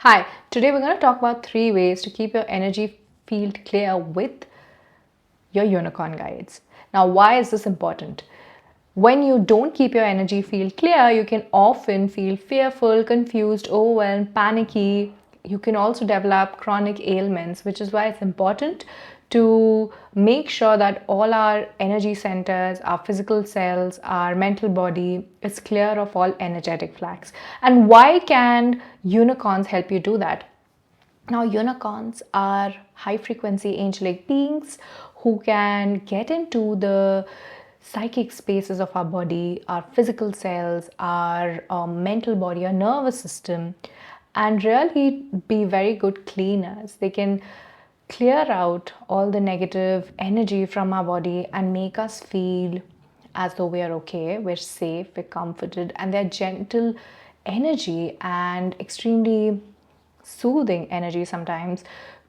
Hi, today we're going to talk about 3 ways to keep your energy field clear with your unicorn guides. Now, why is this important? When you don't keep your energy field clear, you can often feel fearful, confused, overwhelmed, panicky. You can also develop chronic ailments, which is why it's important to make sure that all our energy centers, our physical cells, our mental body is clear of all energetic flags. And why can unicorns help you do that? Now, unicorns are high frequency angelic beings who can get into the psychic spaces of our body, our physical cells, our mental body, our nervous system, and really be very good cleaners. They can clear out all the negative energy from our body and make us feel as though we are okay, we're safe, we're comforted, and their gentle energy and extremely soothing energy sometimes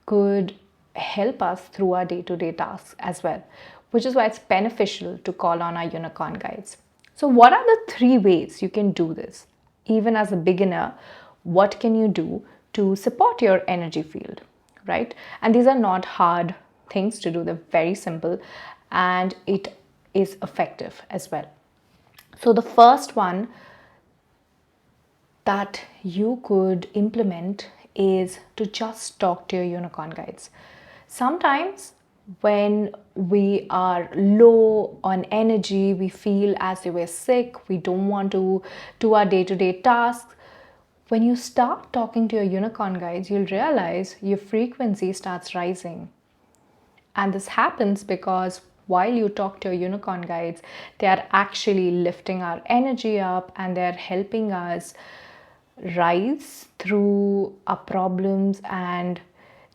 could help us through our day-to-day tasks as well, which is why it's beneficial to call on our unicorn guides. So what are the 3 ways you can do this? Even as a beginner, what can you do to support your energy field, right? And these are not hard things to do, they're very simple, and it is effective as well. So the first one that you could implement is to just talk to your unicorn guides. Sometimes when we are low on energy, we feel as if we're sick, we don't want to do our day-to-day tasks. When you start talking to your unicorn guides, you'll realize your frequency starts rising. And this happens because while you talk to your unicorn guides, they are actually lifting our energy up and they're helping us rise through our problems, and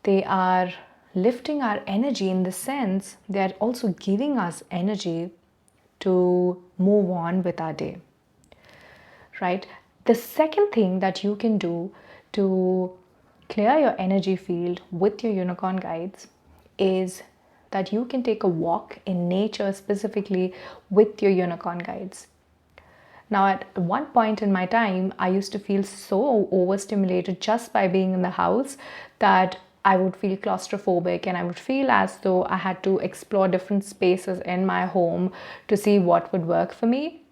they are lifting our energy in the sense they're also giving us energy to move on with our day, right? The second thing that you can do to clear your energy field with your unicorn guides is that you can take a walk in nature specifically with your unicorn guides. Now, at one point in my time, I used to feel so overstimulated just by being in the house that I would feel claustrophobic and I would feel as though I had to explore different spaces in my home to see what would work for me.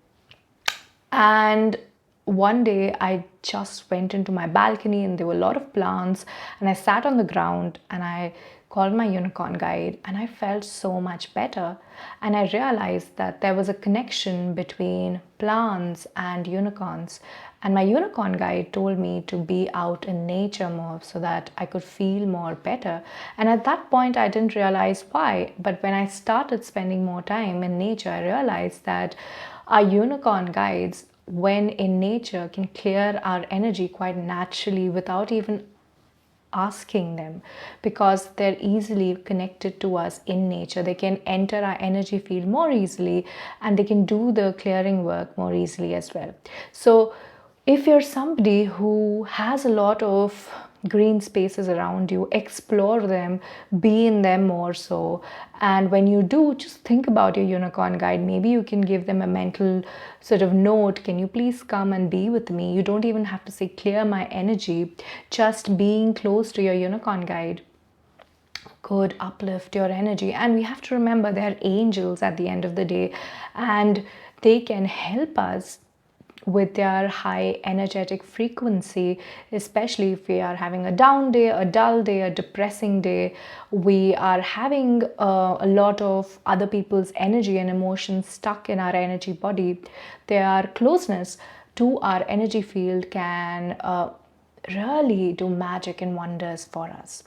And one day I just went into my balcony and there were a lot of plants, and I sat on the ground and I called my unicorn guide and I felt so much better. And I realized that there was a connection between plants and unicorns. And my unicorn guide told me to be out in nature more so that I could feel more better. And at that point, I didn't realize why. But when I started spending more time in nature, I realized that our unicorn guides, when in nature, can clear our energy quite naturally without even asking them, because they're easily connected to us in nature. They can enter our energy field more easily and they can do the clearing work more easily as well. So if you're somebody who has a lot of green spaces around you, explore them, be in them more so. And when you do, just think about your unicorn guide. Maybe you can give them a mental sort of note: can you please come and be with me? You don't even have to say clear my energy. Just being close to your unicorn guide could uplift your energy. And we have to remember they're angels at the end of the day, and they can help us with their high energetic frequency, especially if we are having a down day, a dull day, a depressing day, we are having a lot of other people's energy and emotions stuck in our energy body. Their closeness to our energy field can really do magic and wonders for us.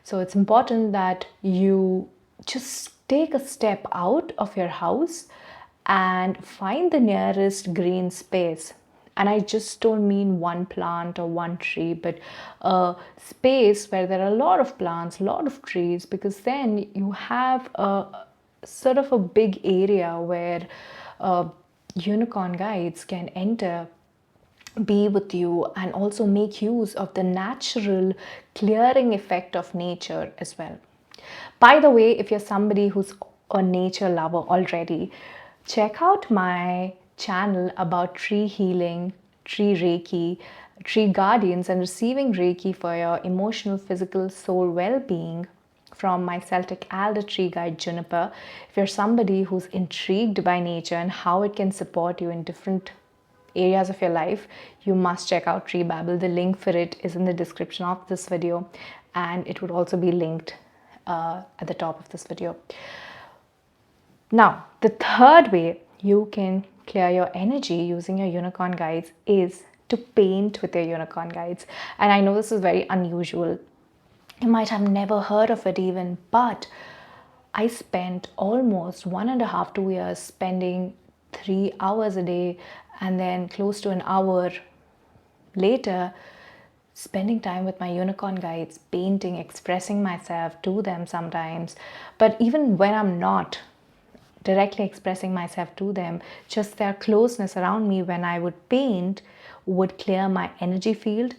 So it's important that you just take a step out of your house and find the nearest green space. And I just don't mean one plant or one tree, but a space where there are a lot of plants, a lot of trees, because then you have a sort of a big area where unicorn guides can enter, be with you, and also make use of the natural clearing effect of nature as well. By the way, if you're somebody who's a nature lover already, check out my channel about tree healing, tree reiki, tree guardians and receiving Reiki for your emotional, physical, soul well being from my Celtic alder tree guide Juniper. If you're somebody who's intrigued by nature and how it can support you in different areas of your life, you must check out Tree Babble. The link for it is in the description of this video, and it would also be linked at the top of this video. Now, the third way you can clear your energy using your unicorn guides is to paint with your unicorn guides. And I know this is very unusual. You might have never heard of it even, but I spent almost 1.5 to 2 years spending 3 hours a day, and then close to an hour later spending time with my unicorn guides, painting, expressing myself to them sometimes. But even when I'm not directly expressing myself to them, just their closeness around me when I would paint would clear my energy field.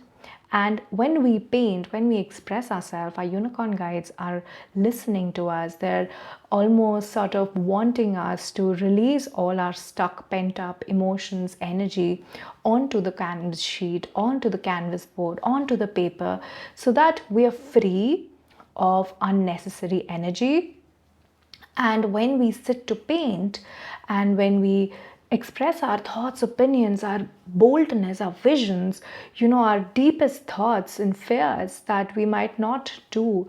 And when we paint, when we express ourselves, our unicorn guides are listening to us. They're almost sort of wanting us to release all our stuck, pent up emotions, energy onto the canvas sheet, onto the canvas board, onto the paper, so that we are free of unnecessary energy. And when we sit to paint and when we express our thoughts, opinions, our boldness, our visions, our deepest thoughts and fears that we might not do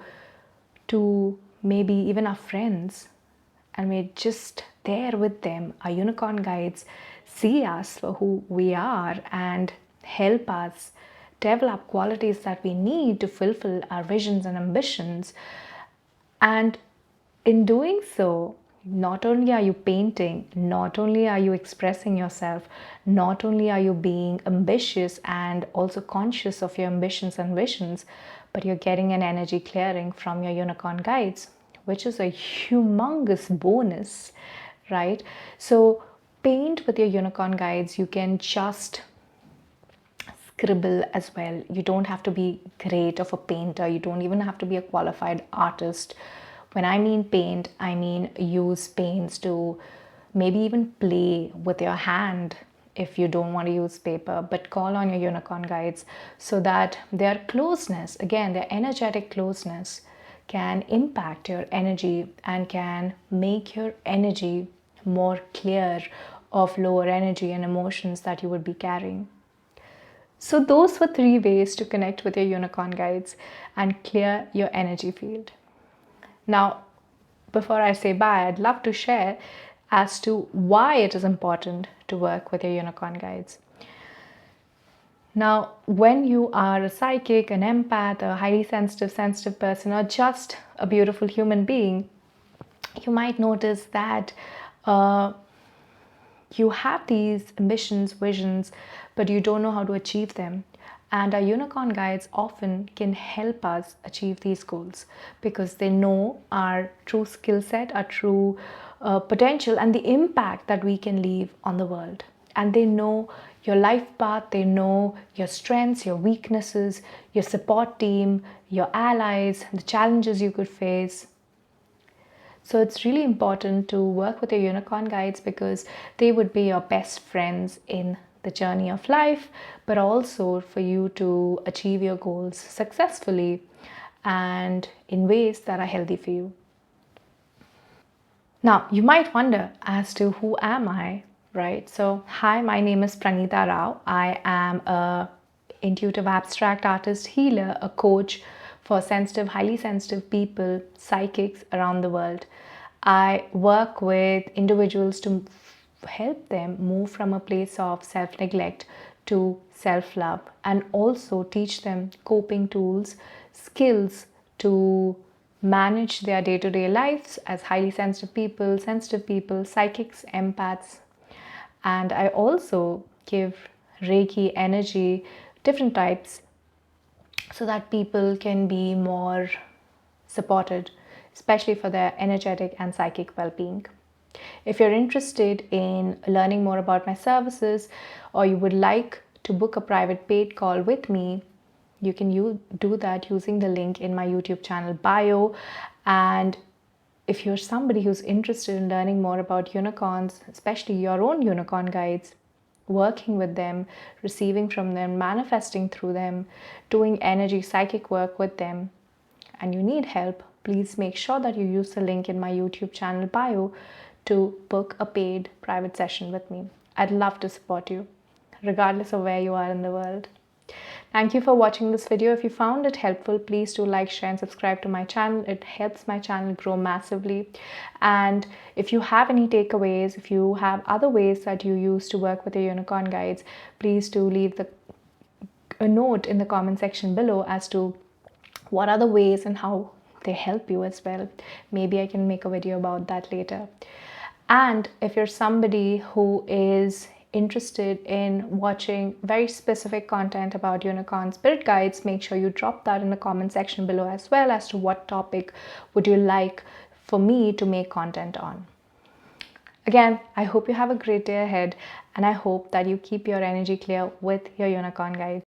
to maybe even our friends, and we're just there with them, our unicorn guides see us for who we are and help us develop qualities that we need to fulfill our visions and ambitions. And in doing so, not only are you painting, not only are you expressing yourself, not only are you being ambitious and also conscious of your ambitions and visions, but you're getting an energy clearing from your unicorn guides, which is a humongous bonus, right? So paint with your unicorn guides. You can just scribble as well. You don't have to be great of a painter. You don't even have to be a qualified artist. When I mean paint, I mean use paints to maybe even play with your hand if you don't want to use paper, but call on your unicorn guides so that their closeness, again, their energetic closeness, can impact your energy and can make your energy more clear of lower energy and emotions that you would be carrying. So those were 3 ways to connect with your unicorn guides and clear your energy field. Now, before I say bye, I'd love to share as to why it is important to work with your unicorn guides. Now, when you are a psychic, an empath, a highly sensitive person, or just a beautiful human being, you might notice that you have these ambitions, visions, but you don't know how to achieve them. And our unicorn guides often can help us achieve these goals because they know our true skill set, our true potential, and the impact that we can leave on the world. And they know your life path, they know your strengths, your weaknesses, your support team, your allies, the challenges you could face. So it's really important to work with your unicorn guides because they would be your best friends in the journey of life, but also for you to achieve your goals successfully and in ways that are healthy for you. Now, you might wonder as to who am I, right? So, hi, my name is Pranita Rao. I am a intuitive abstract artist, healer, a coach for sensitive, highly sensitive people, psychics around the world. I work with individuals to help them move from a place of self-neglect to self-love, and also teach them coping tools, skills to manage their day-to-day lives as highly sensitive people, psychics, empaths. And I also give Reiki energy, different types, so that people can be more supported, especially for their energetic and psychic well-being. If you're interested in learning more about my services, or you would like to book a private paid call with me, you can do that using the link in my YouTube channel bio. And if you're somebody who's interested in learning more about unicorns, especially your own unicorn guides, working with them, receiving from them, manifesting through them, doing energy psychic work with them, and you need help, please make sure that you use the link in my YouTube channel bio to book a paid private session with me. I'd love to support you, regardless of where you are in the world. Thank you for watching this video. If you found it helpful, please do like, share, and subscribe to my channel. It helps my channel grow massively. And if you have any takeaways, if you have other ways that you use to work with your unicorn guides, please do leave a note in the comment section below as to what are the ways and how they help you as well. Maybe I can make a video about that later. And if you're somebody who is interested in watching very specific content about unicorn spirit guides, make sure you drop that in the comment section below as well as to what topic would you like for me to make content on. Again, I hope you have a great day ahead, and I hope that you keep your energy clear with your unicorn guides.